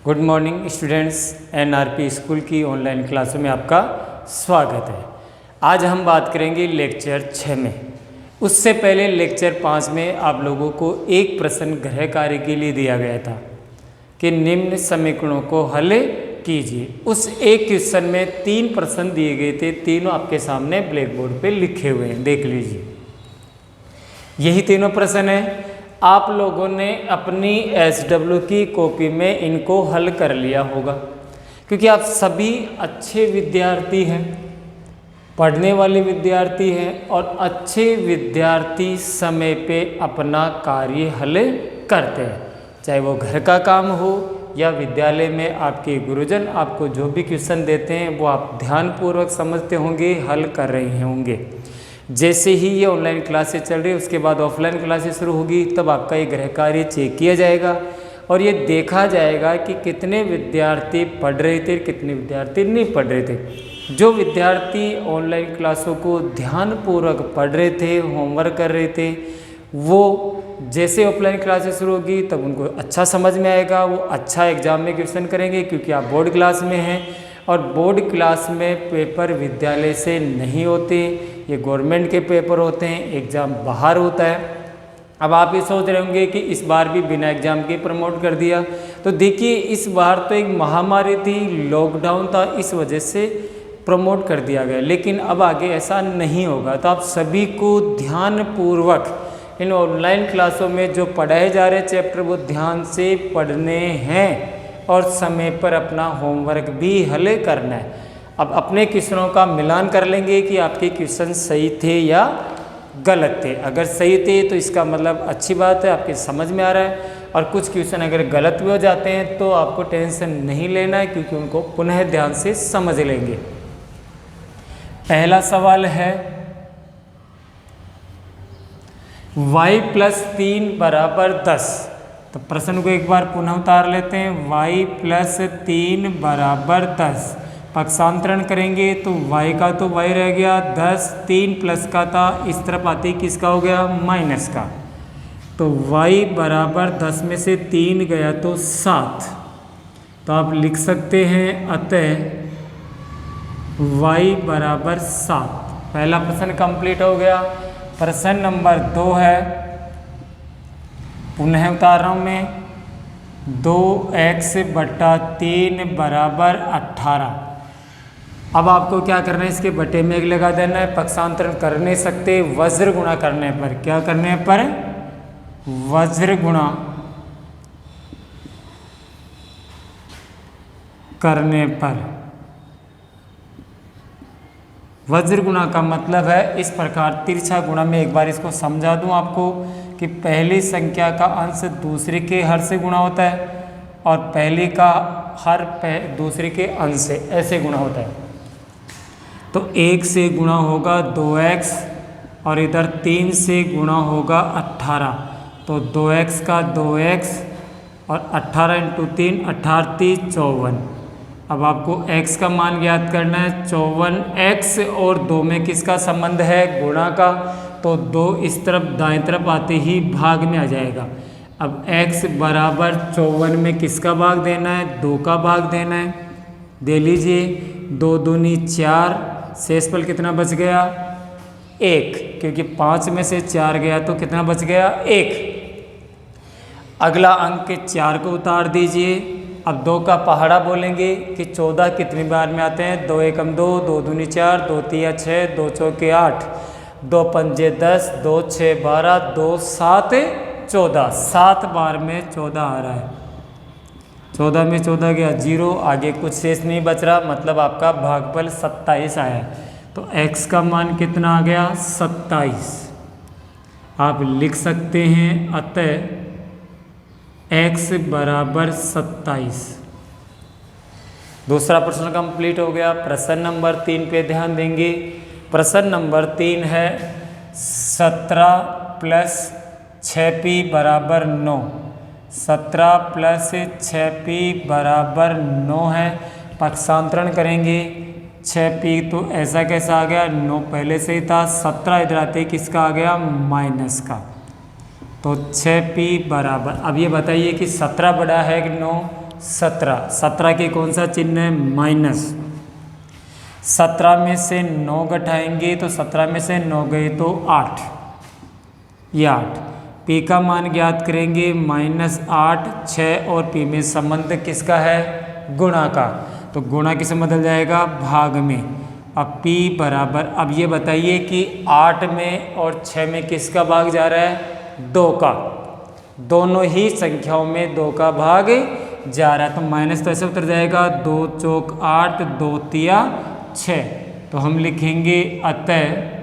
Good morning students, NRP school की online क्लासों में आपका स्वागत है। आज हम बात करेंगे लेक्चर 6 में। उससे पहले लेक्चर 5 में आप लोगों को एक प्रश्न गृह कार्य के लिए दिया गया था कि निम्न समीकरणों को हल कीजिए। उस एक क्वेश्चन में 3 प्रश्न दिए गए थे, तीनों आपके सामने ब्लैक बोर्ड पे लिखे हुए हैं, देख लीजिए। यही तीनों प्रश्न हैं। आप लोगों ने अपनी SW की कॉपी में इनको हल कर लिया होगा, क्योंकि आप सभी अच्छे विद्यार्थी हैं, पढ़ने वाले विद्यार्थी हैं और अच्छे विद्यार्थी समय पे अपना कार्य हल करते हैं। चाहे वो घर का काम हो या विद्यालय में आपके गुरुजन आपको जो भी क्वेश्चन देते हैं वो आप ध्यानपूर्वक समझते होंगे, हल कर रहे होंगे। जैसे ही ये ऑनलाइन क्लासेस चल रही है, उसके बाद ऑफलाइन क्लासेस शुरू होगी, तब आपका ये गृह कार्य चेक किया जाएगा और ये देखा जाएगा कि कितने विद्यार्थी पढ़ रहे थे, कितने विद्यार्थी नहीं पढ़ रहे थे। जो विद्यार्थी ऑनलाइन क्लासों को ध्यानपूर्वक पढ़ रहे थे, होमवर्क कर रहे थे, वो जैसे ऑफलाइन क्लासेस शुरू होगी तब उनको अच्छा समझ में आएगा, वो अच्छा एग्जाम में क्वेश्चन करेंगे, क्योंकि आप बोर्ड क्लास में हैं और बोर्ड क्लास में पेपर विद्यालय से नहीं होते, ये गवर्नमेंट के पेपर होते हैं, एग्ज़ाम बाहर होता है। अब आप ये सोच रहे होंगे कि इस बार भी बिना एग्ज़ाम के प्रमोट कर दिया। तो देखिए, इस बार तो एक महामारी थी, लॉकडाउन था, इस वजह से प्रमोट कर दिया गया, लेकिन अब आगे ऐसा नहीं होगा। तो आप सभी को ध्यानपूर्वक इन ऑनलाइन क्लासों में जो पढ़ाए जा रहे चैप्टर वो ध्यान से पढ़ने हैं और समय पर अपना होमवर्क भी हल करना है। अब अपने क्वेश्चनों का मिलान कर लेंगे कि आपके क्वेश्चन सही थे या गलत थे। अगर सही थे तो इसका मतलब अच्छी बात है, आपके समझ में आ रहा है, और कुछ क्वेश्चन अगर गलत भी हो जाते हैं तो आपको टेंशन नहीं लेना है, क्योंकि उनको पुनः ध्यान से समझ लेंगे। पहला सवाल है y + 3 = 10। तो प्रश्न को एक बार पुनः उतार लेते हैं। y + 3 = 10। पक्षांतरण करेंगे तो y का तो y रह गया 10, 3 प्लस का था, इस तरफ आते किसका हो गया, माइनस का। तो y = 10 में से 3 गया तो 7। तो आप लिख सकते हैं अतः y = 7। पहला प्रश्न कंप्लीट हो गया। प्रश्न नंबर 2 है, पुनः उतार रहा हूँ मैं। 2x / 3 = 18। अब आपको क्या करना है, इसके बटे में 1 लगा देना है। पक्षांतरण कर नहीं सकते, वज्र गुणा करने पर, क्या करने पर, वज्र गुणा करने पर। वज्र गुणा का मतलब है इस प्रकार, तिरछा गुणा में एक बार इसको समझा दूं आपको कि पहली संख्या का अंश दूसरे के हर से गुणा होता है और पहली का हर दूसरे के अंश से ऐसे गुणा होता है। तो 1 से गुणा होगा 2x और इधर 3 से गुणा होगा 18। तो 2x का 2x और 18 × 3 18 × 3 54। अब आपको x का मान ज्ञात करना है। 54x और 2 में किसका संबंध है, गुणा का। तो 2 इस तरफ दाएं तरफ आते ही भाग में आ जाएगा। अब x = 54 में किसका भाग देना है, 2 का भाग देना है। दे लीजिए, 2 दूनी 4, शेषफल कितना बच गया, 1, क्योंकि 5 में से 4 गया तो कितना बच गया, 1। अगला अंक 4 को उतार दीजिए। अब 2 का पहाड़ा बोलेंगे कि 14 कितनी बार में आते हैं, 2 × 1 = 2, 2 दूनी 4, 2 3 6, 2 4 8, 2 5 10, 2 6 12, 2 7 14। 7 बार में 14 आ रहा है। 14 में 14 गया 0, आगे कुछ शेष नहीं बच रहा, मतलब आपका भागफल 27 आया। तो x का मान कितना आ गया, 27। आप लिख सकते हैं अतः x = 27। दूसरा प्रश्न कंप्लीट हो गया। प्रश्न नंबर 3 पे ध्यान देंगे। प्रश्न नंबर 3 है 17 + 6p = 9। 17 + 6p = 9 है। पक्षांतरण करेंगे, 6p तो ऐसा कैसा आ गया, 9 पहले से ही था, 17 इधर आते किसका आ गया, माइनस का। तो 6p = अब ये बताइए कि 17 बड़ा है कि 9, 17, 17 के कौन सा चिन्ह है, माइनस। 17 में से 9 घटाएंगे तो 17 में से 9 गए तो 8, ये 8। पी का मान ज्ञात करेंगे, -8, 6 और पी में संबंध किसका है, गुणा का, तो गुणा किसे बदल जाएगा, भाग में। अब P बराबर, अब ये बताइए कि 8 में और 6 में किसका भाग जा रहा है, 2 का। दोनों ही संख्याओं में 2 का भाग जा रहा है, तो माइनस तो ऐसे उतर जाएगा, 2 चौक 8, 2 तिया 6। तो हम लिखेंगे अतः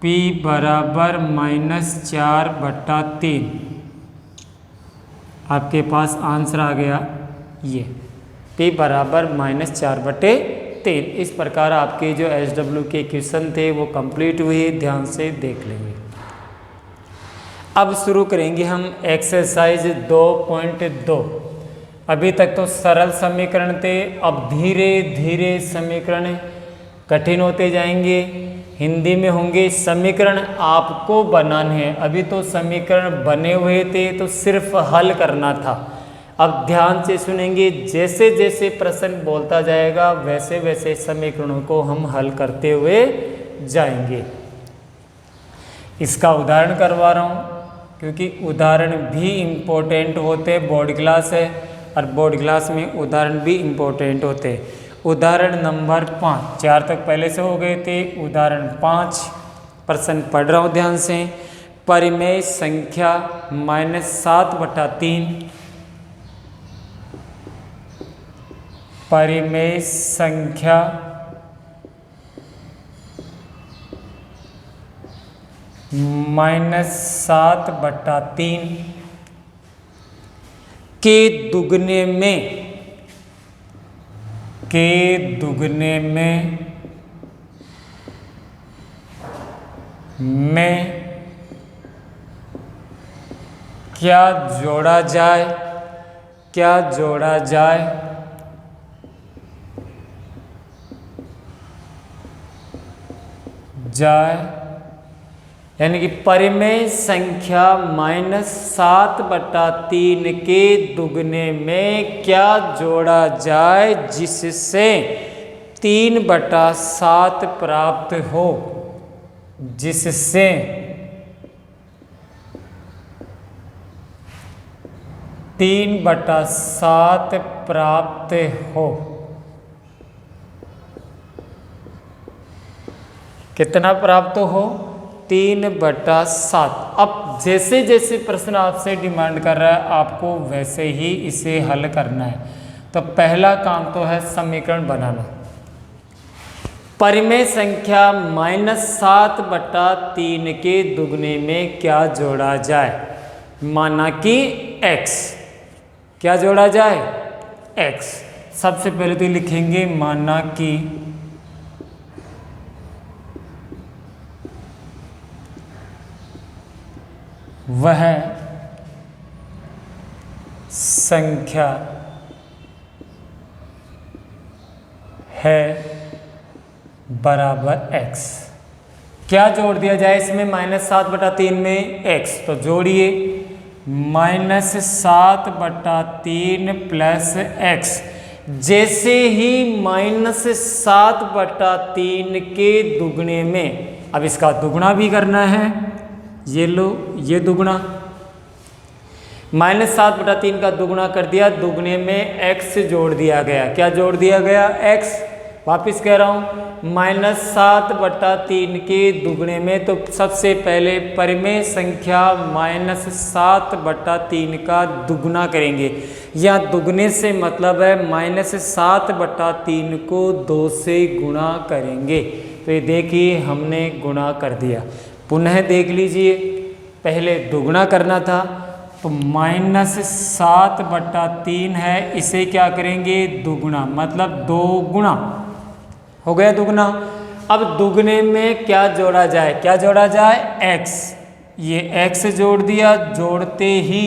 P बराबर -4/3। आपके पास आंसर आ गया ये, P बराबर -4/3। इस प्रकार आपके जो SW के क्वेश्चन थे वो कंप्लीट हुए, ध्यान से देख लेंगे। अब शुरू करेंगे हम एक्सरसाइज 2.2। अभी तक तो सरल समीकरण थे, अब धीरे धीरे समीकरण कठिन होते जाएंगे। हिंदी में होंगे समीकरण आपको बनाने हैं, अभी तो समीकरण बने हुए थे तो सिर्फ हल करना था। अब ध्यान से सुनेंगे, जैसे जैसे प्रश्न बोलता जाएगा वैसे वैसे समीकरणों को हम हल करते हुए जाएंगे। इसका उदाहरण करवा रहा हूँ क्योंकि उदाहरण भी इम्पोर्टेंट होते, बोर्ड क्लास है और बोर्ड क्लास में उदाहरण भी इम्पोर्टेंट होते। उदाहरण नंबर 5, 4 तक पहले से हो गए थे। उदाहरण 5 प्रश्न पढ़ रहा हूँ ध्यान से। परिमेय संख्या -7/3, परिमेय संख्या -7/3 के दुगने में क्या जोड़ा जाए, यानी कि परिमेय संख्या -7/3 के दुगने में क्या जोड़ा जाए जिससे 3/7 प्राप्त हो, जिससे 3/7 प्राप्त हो। कितना प्राप्त हो, 3/7। अब जैसे जैसे प्रश्न आपसे डिमांड कर रहा है आपको वैसे ही इसे हल करना है। तो पहला काम तो है समीकरण बनाना। परिमेय संख्या -7/3 के दुगने में क्या जोड़ा जाए, माना कि x, क्या जोड़ा जाए, x। सबसे पहले तो लिखेंगे माना कि वह संख्या है बराबर x। क्या जोड़ दिया जाए इसमें, -7/3 में x, तो जोड़िए -7/3 प्लस x। जैसे ही -7/3 के दुगने में, अब इसका दुगना भी करना है, ये लो ये दुगना, -7/3 का दुगना कर दिया, दुगने में x जोड़ दिया गया। क्या जोड़ दिया गया, x। वापिस कह रहा हूँ, -7/3 के दुगने में, तो सबसे पहले परिमेय संख्या -7/3 का दुगना करेंगे। यहाँ दुगने से मतलब है -7/3 को 2 से गुणा करेंगे। तो ये देखिए हमने गुणा कर दिया। पुनः देख लीजिए, पहले दुगना करना था तो -7/3 है, इसे क्या करेंगे, दुगना, मतलब 2 गुणा हो गया दुगना। अब दुगने में क्या जोड़ा जाए, क्या जोड़ा जाए, x। ये x जोड़ दिया, जोड़ते ही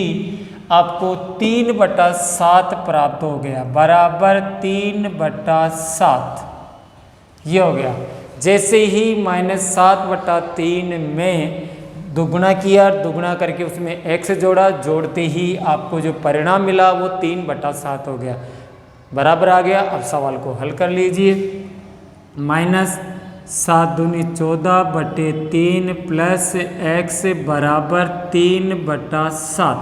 आपको 3/7 प्राप्त हो गया, बराबर 3/7, ये हो गया। जैसे ही -7/3 में दुगुना किया, दुगुना करके उसमें x जोड़ा, जोड़ते ही आपको जो परिणाम मिला वो 3/7 हो गया, बराबर आ गया। अब सवाल को हल कर लीजिए। -7 दूनी 14/3 प्लस x बराबर 3/7,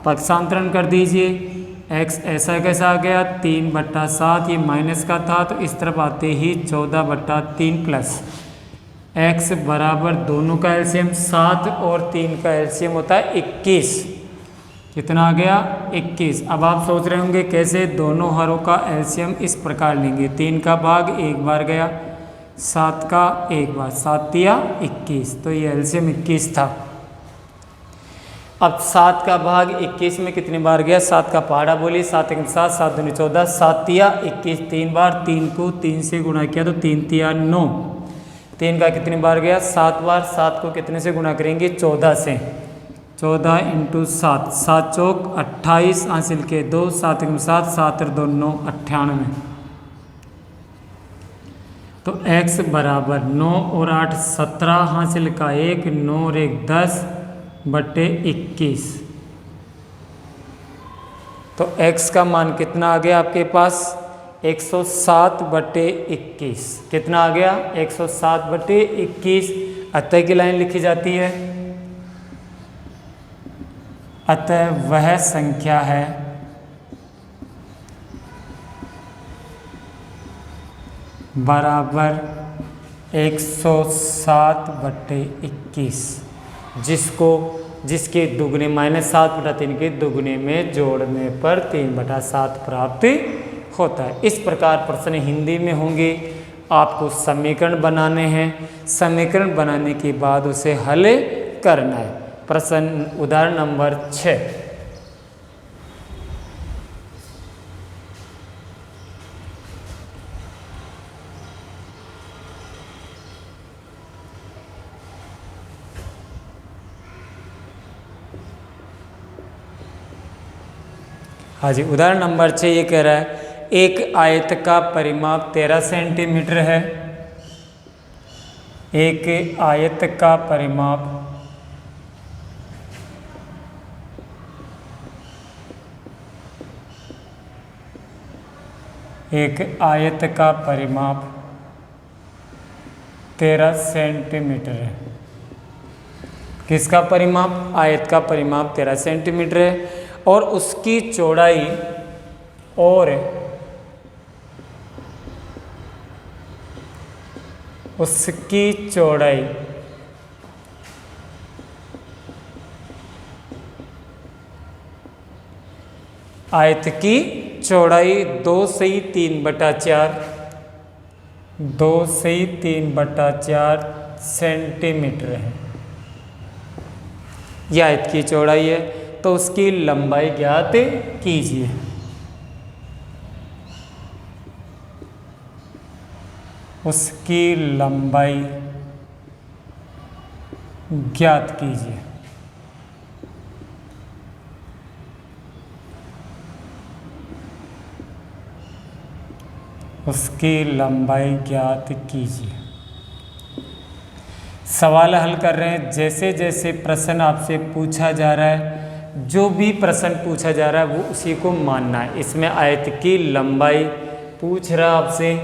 पक्षांतरण कर दीजिए। x ऐसा कैसा आ गया 3/7, ये माइनस का था तो इस तरफ आते ही 14/3 प्लस x बराबर दोनों का एलसीएम 7 और 3 का एलसीएम होता है 21। कितना आ गया 21। अब आप सोच रहे होंगे कैसे, दोनों हरों का एलसीएम इस प्रकार लेंगे, 3 का भाग एक बार गया, 7 का एक बार, 7 तिया 21, तो ये एलसीएम 21 था। अब 7 का भाग 21 में कितनी बार गया, 7 का पहाड़ा बोली, 7 1 7, 7 दूनी 14, 7 तिया 21, 3 बार, 3 को 3 से गुणा किया तो 3 तिया 9, 3 का कितनी बार गया 7 बार, 7 को कितने से गुणा करेंगे 14 से, 14 × 7, 7 चौक 28, हासिल के 2, 7 1 7, 7 2 9, 98। तो x बराबर 9 और 8 17, हासिल का 1, 9 और 1 10/21। तो x का मान कितना आ गया आपके पास 107/21। कितना आ गया 107/21। अतः की लाइन लिखी जाती है, अतः वह संख्या है बराबर 107/21, जिसके दुगने -7/3 के दुगने में जोड़ने पर 3/7 प्राप्त होता है। इस प्रकार प्रश्न हिंदी में होंगे, आपको समीकरण बनाने हैं, समीकरण बनाने के बाद उसे हल करना है। प्रश्न उदाहरण नंबर 6। हाँ जी, उदाहरण नंबर 6 ये कह रहा है एक आयत का परिमाप 13 सेंटीमीटर है। एक आयत का परिमाप एक आयत का परिमाप 13 सेंटीमीटर है। किसका परिमाप, आयत का परिमाप 13 सेंटीमीटर है और उसकी चौड़ाई आयत की चौड़ाई 2 से 3/4 सेंटीमीटर है। यह आयत की चौड़ाई है, तो उसकी लंबाई ज्ञात कीजिए। उसकी लंबाई ज्ञात कीजिए। उसकी लंबाई ज्ञात कीजिए। सवाल हल कर रहे हैं, जैसे जैसे प्रश्न आपसे पूछा जा रहा है, जो भी प्रश्न पूछा जा रहा है वो उसी को मानना है। इसमें आयत की लंबाई पूछ रहा है आपसे,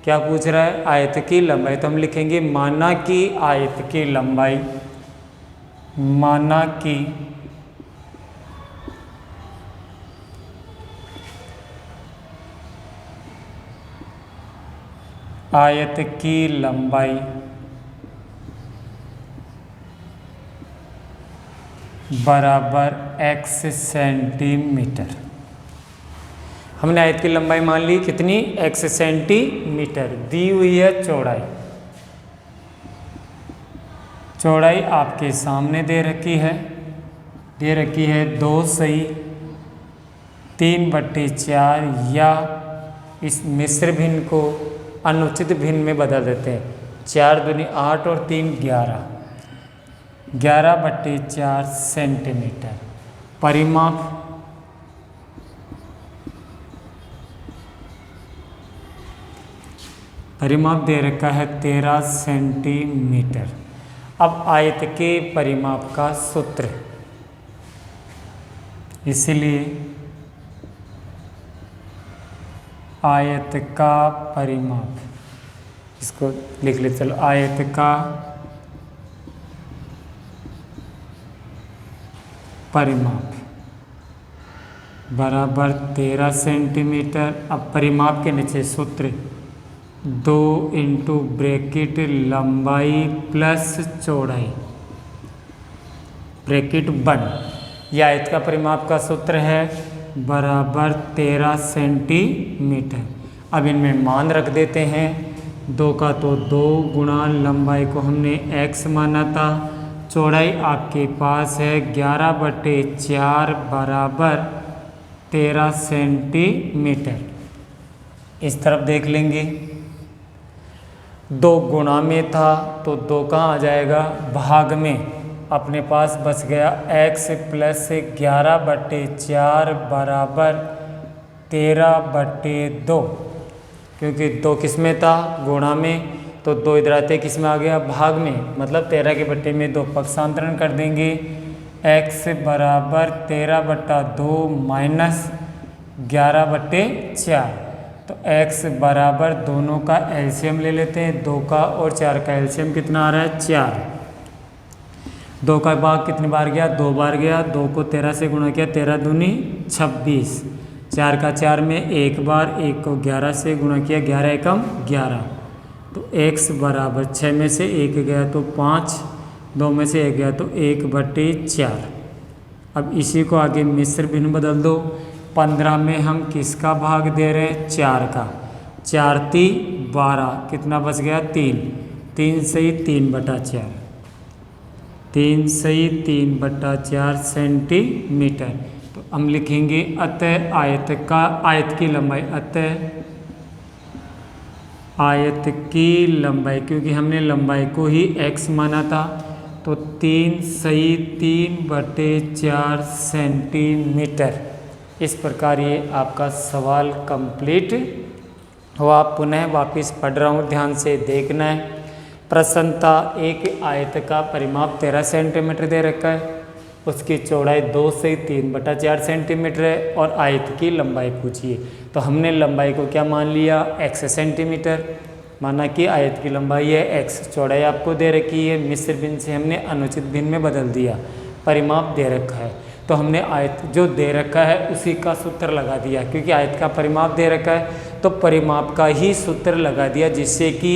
क्या पूछ रहा है, आयत की लंबाई, तो हम लिखेंगे माना कि आयत की लंबाई, माना कि आयत की लंबाई बराबर x सेंटीमीटर। हमने आयत की लंबाई मान ली कितनी, x सेंटीमीटर। दी हुई है चौड़ाई आपके सामने दे रखी है 2 सही 3/4, या इस मिश्र भिन्न को अनुचित भिन्न में बदल देते हैं। 4 दूनी 8 और 3 11/4 सेंटीमीटर। परिमाप दे रखा है 13 सेंटीमीटर। अब आयत के परिमाप का सूत्र, इसलिए आयत का परिमाप, इसको लिख ले चलो, आयत का परिमाप बराबर 13 सेंटीमीटर। अब परिमाप के नीचे सूत्र 2 इंटू ब्रैकेट लंबाई प्लस चौड़ाई ब्रैकेट बंद। यह आयत का परिमाप का सूत्र है बराबर 13 सेंटीमीटर। अब इनमें मान रख देते हैं। 2 का तो 2 गुणा लंबाई को हमने x माना था, चौड़ाई आपके पास है 11/4 बराबर 13 सेंटीमीटर। इस तरफ देख लेंगे, 2 गुणा में था तो 2 कहाँ आ जाएगा, भाग में। अपने पास बच गया x प्लस 11/4 बराबर 13/2, क्योंकि 2 किस में था, गुणा में, तो 2 इधर आते किस में आ गया, भाग में, मतलब 13 के बट्टे में 2 पक्षांतरण कर देंगे। x बराबर 13/2 माइनस 11/4, तो x बराबर दोनों का एलसीएम ले लेते हैं। 2 का और 4 का एलसीएम कितना आ रहा है, 4। 2 का भाग कितनी बार गया, 2 बार गया। 2 को 13 से गुणा किया, 13 दूनी 26। 4 का 4 में 1 बार, 1 को 11 से गुणा किया, 11 एकम 11। तो x बराबर 6 में से 1 गया तो 5, 2 में से 1 गया तो 1/4। अब इसी को आगे मिश्र भिन्न बदल दो। 15 में हम किसका भाग दे रहे हैं, 4 का। 4 × 12, कितना बच गया, 3। 3 सही 3/4, 3 सही 3/4 सेंटीमीटर। तो हम लिखेंगे अतः आयत की लंबाई, अतः आयत की लंबाई, क्योंकि हमने लंबाई को ही x माना था, तो 3 सही 3/4 सेंटीमीटर। इस प्रकार ये आपका सवाल कंप्लीट हुआ। पुनः वापस पढ़ रहा हूँ, ध्यान से देखना है। प्रश्न था, एक आयत का परिमाप 13 सेंटीमीटर दे रखा है, उसकी चौड़ाई 2 से 3/4 सेंटीमीटर है और आयत की लंबाई पूछिए। तो हमने लंबाई को क्या मान लिया, x सेंटीमीटर, माना कि आयत की लंबाई है x, चौड़ाई आपको दे रखी है, मिश्र भिन्न से हमने अनुचित भिन्न में बदल दिया, परिमाप दे रखा है, तो हमने आयत जो दे रखा है उसी का सूत्र लगा दिया। क्योंकि आयत का परिमाप दे रखा है तो परिमाप का ही सूत्र लगा दिया, जिससे कि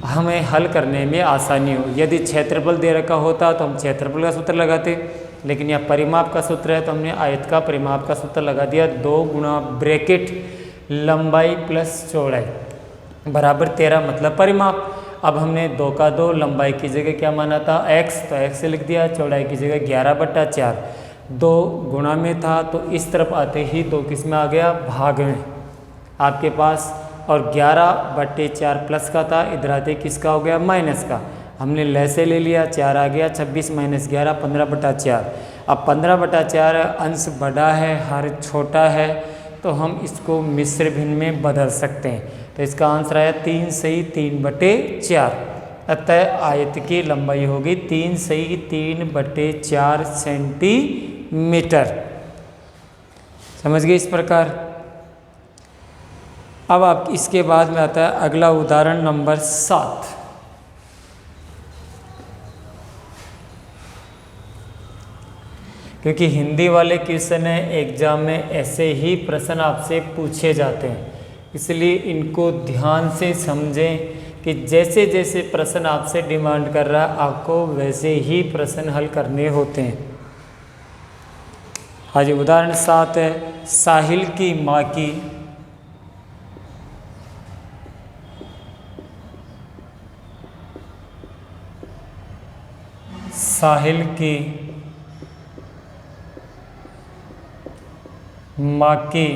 हमें हल करने में आसानी हो। यदि क्षेत्रफल दे रखा होता तो हम क्षेत्रफल का सूत्र लगाते, लेकिन यह परिमाप का सूत्र है तो हमने आयत का परिमाप का सूत्र लगा दिया। 2 गुणा ब्रैकेट लंबाई प्लस चौड़ाई बराबर 13, मतलब परिमाप। अब हमने 2 का 2 लंबाई की जगह क्या माना था, x, तो x से लिख दिया, चौड़ाई की जगह 11/4। 2 गुणा में था तो इस तरफ आते ही 2 किस में आ गया, भाग में आपके पास, और 11/4 प्लस का था, इधर आते किसका हो गया, माइनस का। हमने ले से ले लिया, 4 आ गया, 26 माइनस 11 15/4। अब 15/4 अंश बड़ा है, हर छोटा है, तो हम इसको मिश्र भिन्न में बदल सकते हैं। तो इसका आंसर आया 3 सही 3/4। अतः आयत की लंबाई होगी 3 सही 3/4 सेंटीमीटर। समझ गए इस प्रकार। अब आप इसके बाद में आता है अगला उदाहरण नंबर 7। क्योंकि हिंदी वाले क्वेश्चन है, एग्जाम में ऐसे ही प्रश्न आपसे पूछे जाते हैं, इसलिए इनको ध्यान से समझें कि जैसे जैसे प्रश्न आपसे डिमांड कर रहा है आपको वैसे ही प्रश्न हल करने होते हैं। हाँ जी, उदाहरण 7 है, साहिल की माँ की माँ की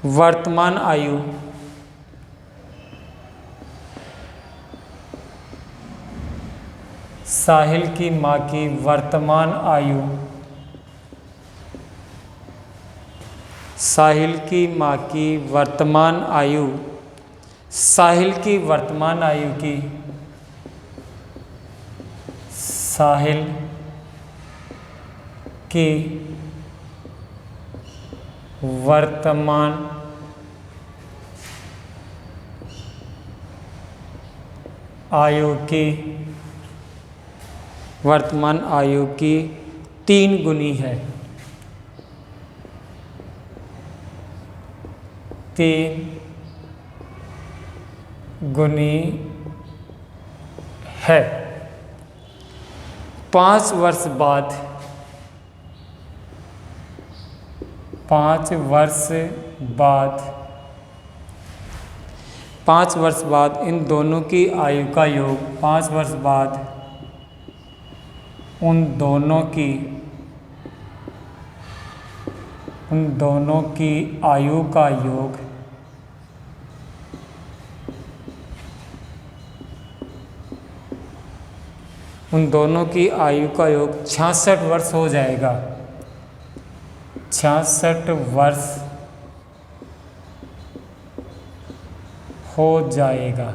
वर्तमान आयु साहिल की माँ की वर्तमान आयु साहिल की माँ की वर्तमान आयु साहिल की वर्तमान आयु की साहिल की वर्तमान आयु की 3 गुनी है। 3 गुनी है। 5 वर्ष बाद 5 वर्ष बाद इन दोनों की आयु का योग, 5 वर्ष बाद उन दोनों की आयु का योग उन दोनों की आयु का योग 66 वर्ष हो जाएगा। 66 वर्ष हो जाएगा।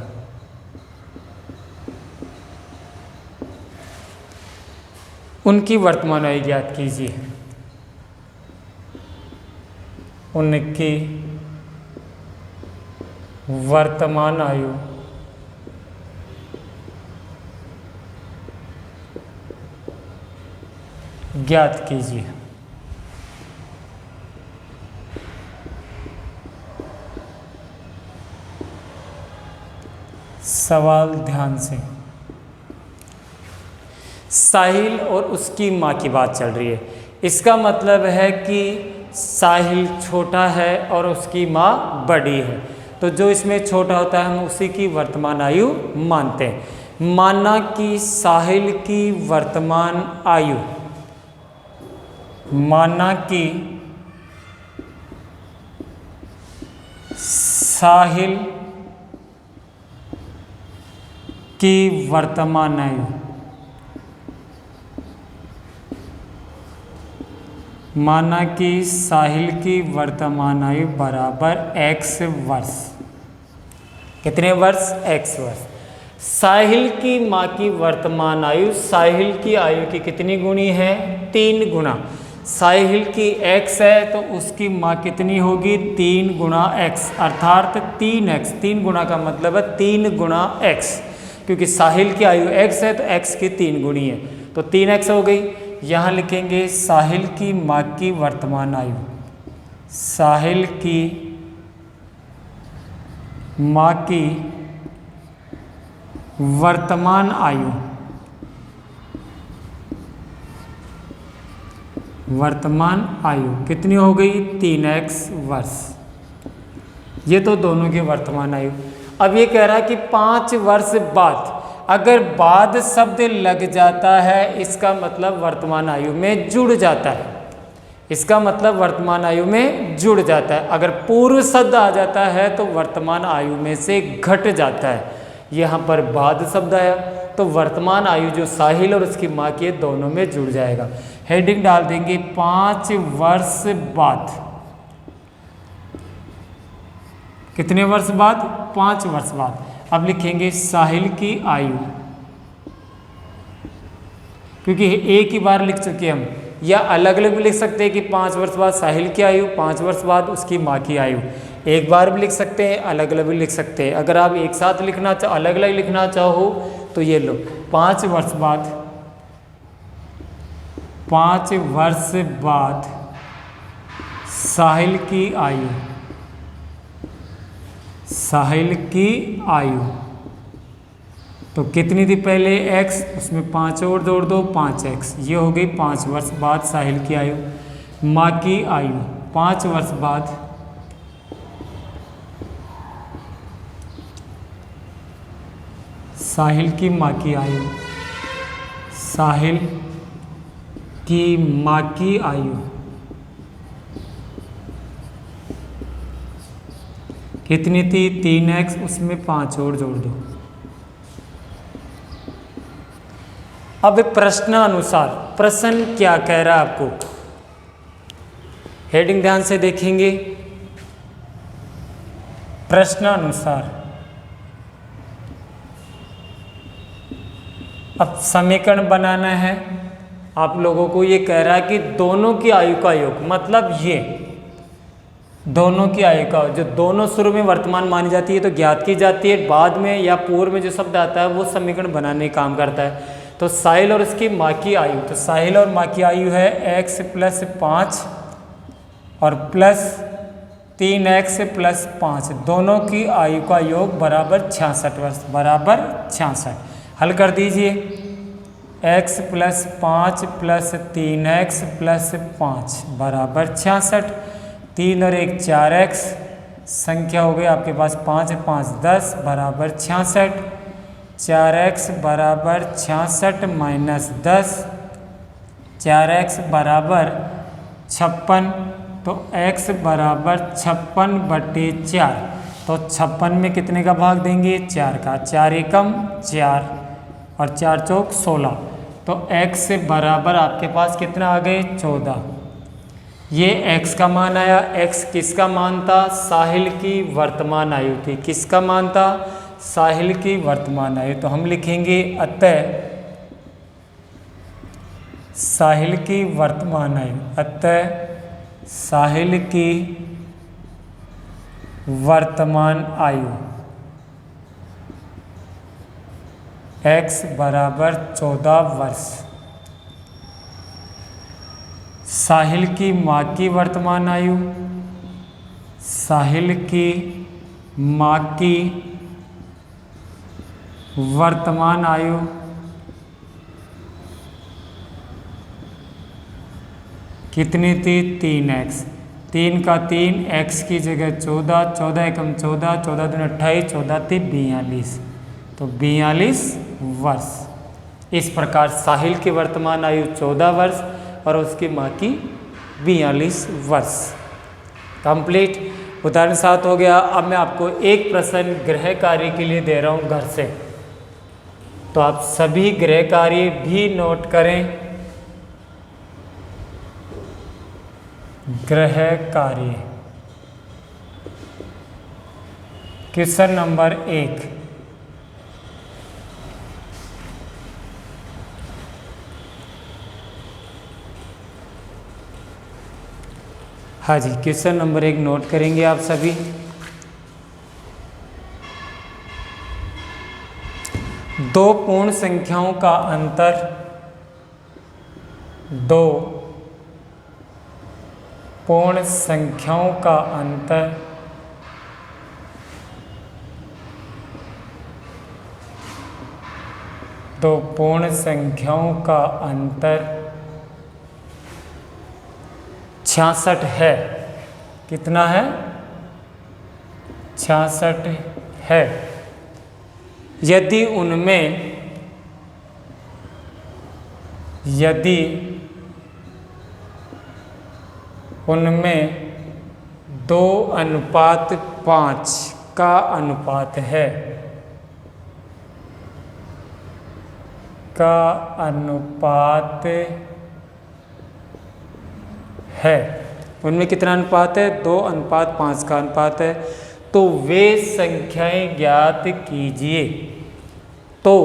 उनकी वर्तमान आयु ज्ञात कीजिए। उनकी वर्तमान आयु ज्ञात कीजिए। सवाल ध्यान से। साहिल और उसकी माँ की बात चल रही है। इसका मतलब है कि साहिल छोटा है और उसकी माँ बड़ी है, तो जो इसमें छोटा होता है हम उसी की वर्तमान आयु मानते हैं। माना कि साहिल की वर्तमान आयु, माना कि साहिल की वर्तमान आयु बराबर x वर्ष। कितने वर्ष? x वर्ष। साहिल की माँ की वर्तमान आयु साहिल की आयु की कितनी गुनी है? 3 गुना। साहिल की x है तो उसकी माँ कितनी होगी? 3 गुना x, अर्थात 3x। 3 गुना का मतलब है 3 गुना x, क्योंकि साहिल की आयु x है तो x की 3 गुनी है, तो 3x हो गई। यहाँ लिखेंगे साहिल की माँ की वर्तमान आयु, साहिल की माँ की वर्तमान आयु कितनी हो गई? 3x वर्ष। ये तो दोनों की वर्तमान आयु। अब ये कह रहा है कि 5 वर्ष बाद, अगर बाद शब्द लग जाता है इसका मतलब वर्तमान आयु में जुड़ जाता है। इसका मतलब वर्तमान आयु में जुड़ जाता है। अगर पूर्व शब्द आ जाता है तो वर्तमान आयु में से घट जाता है। यहाँ पर बाद शब्द आया तो वर्तमान आयु जो साहिल और उसकी माँ की दोनों में जुड़ जाएगा। हेडिंग डाल देंगे 5 वर्ष बाद। कितने वर्ष बाद? 5 वर्ष बाद। अब लिखेंगे साहिल की आयु, क्योंकि एक ही बार लिख चुके हम, या अलग अलग भी लिख सकते हैं कि 5 वर्ष बाद साहिल की आयु, 5 वर्ष बाद उसकी माँ की आयु। एक बार भी लिख सकते हैं, अलग अलग भी लिख सकते हैं। अगर आप एक साथ लिखना चाहो, अलग अलग लिखना चाहो तो ये लो 5 वर्ष बाद, 5 वर्ष बाद साहिल की आयु तो कितनी थी पहले? x, उसमें 5 और जोड़ दो, 5x। ये हो गई 5 वर्ष बाद साहिल की आयु। माँ की आयु 5 वर्ष बाद साहिल की माँ की आयु, साहिल की माँ की आयु कितनी थी? 3x, उसमें 5 और जोड़ दो। अब प्रश्नानुसार प्रश्न क्या कह रहा है आपको, हेडिंग ध्यान से देखेंगे। प्रश्नानुसार अब समीकरण बनाना है। आप लोगों को ये कह रहा है कि दोनों की आयु का योग, मतलब ये दोनों की आयु का, जो दोनों शुरू में वर्तमान मानी जाती है तो ज्ञात की जाती है, बाद में या पूर्व में जो शब्द आता है वो समीकरण बनाने का काम करता है। तो साहिल और उसकी माँ की आयु, तो साहिल और माँ की आयु है x + 5 और प्लस 3x + 5, दोनों की आयु का योग बराबर 66 वर्ष, बराबर 66। हल कर दीजिए। x + 5 + 3x + 5 बराबर 66। 3 और 1 4x, संख्या हो गई आपके पास 5 5 10 बराबर 66। 4x बराबर 66 माइनस 10, 4x बराबर 56, तो x बराबर 56/4। तो 56 में कितने का भाग देंगे? 4 का। 4 एकम 4 और 4 चौक 16, तो x बराबर आपके पास कितना आ गए? 14। ये x का मान आया। x किसका मान था? साहिल की वर्तमान आयु थी। किसका मान था? साहिल की वर्तमान आयु। तो हम लिखेंगे अतः साहिल की वर्तमान आयु, अतः साहिल की वर्तमान आयु x बराबर 14 वर्ष। साहिल की माँ की वर्तमान आयु, साहिल की माँ की वर्तमान आयु कितनी थी? 3x। 3 का 3, x की जगह 14, 14 एकम 14, 14 दूनी 28, 14 थी 42, तो 42 वर्ष। इस प्रकार साहिल की वर्तमान आयु 14 वर्ष और उसकी माँ की 42 वर्ष। कंप्लीट। उदाहरण 7 हो गया। अब मैं आपको एक प्रश्न गृह कार्य के लिए दे रहा हूँ घर से, तो आप सभी गृह कार्य भी नोट करें। गृह कार्य क्वेश्चन नंबर 1, हाँ जी, क्वेश्चन नंबर 1 नोट करेंगे आप सभी। दो पूर्ण संख्याओं का अंतर, दो पूर्ण संख्याओं का अंतर दो पूर्ण संख्याओं का अंतर 66 है। कितना है? 66 है। यदि उनमें 2:5 का अनुपात है, उनमें कितना अनुपात है? 2:5 का अनुपात है। तो वे संख्याएं ज्ञात कीजिए। तो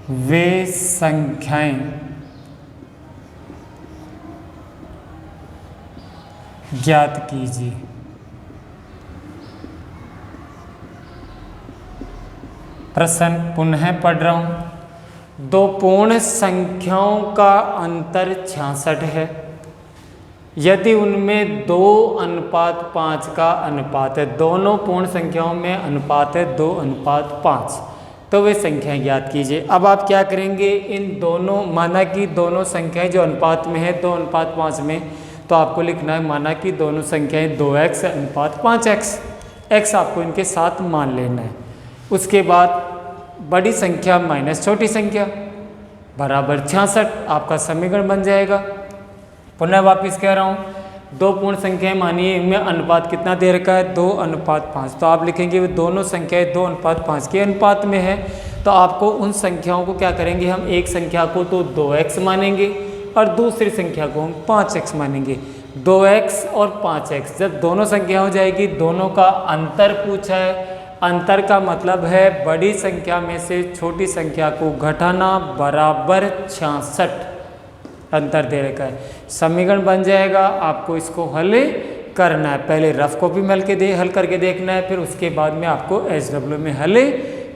वे संख्याएं ज्ञात कीजिए। प्रश्न पुनः पढ़ रहा हूं। दो पूर्ण संख्याओं का अंतर 66 है। यदि उनमें 2:5 का अनुपात है, दोनों पूर्ण संख्याओं में अनुपात है 2:5, तो वे संख्याएं ज्ञात कीजिए। अब आप क्या करेंगे? इन दोनों, माना कि दोनों संख्याएं जो अनुपात में है 2:5 में, तो आपको लिखना है माना कि दोनों संख्याएं 2x अनुपात 5x, x आपको इनके साथ मान लेना है। उसके बाद बड़ी संख्या माइनस छोटी संख्या बराबर 66, आपका समीकरण बन जाएगा। पुनः वापस कह रहा हूँ, दो पूर्ण संख्याएं मानिए, इनमें अनुपात कितना दे रखा है? 2:5, तो आप लिखेंगे दोनों संख्याएं 2:5 के अनुपात में है। तो आपको उन संख्याओं को क्या करेंगे? हम एक संख्या को तो 2x मानेंगे और दूसरी संख्या को हम 5x मानेंगे। 2x और 5x जब दोनों संख्या हो जाएगी, दोनों का अंतर पूछा है, अंतर का मतलब है बड़ी संख्या में से छोटी संख्या को घटाना बराबर 66। अंतर दे रखा है, समीकरण बन जाएगा। आपको इसको हल करना है, पहले रफ कॉपी में हल करके देखना है, फिर उसके बाद में आपको SW में हल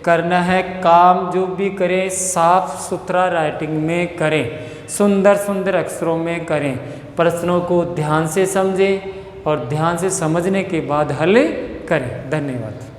करना है। काम जो भी करें साफ सुथरा राइटिंग में करें, सुंदर सुंदर अक्षरों में करें, प्रश्नों को ध्यान से समझें और ध्यान से समझने के बाद हल करें। धन्यवाद।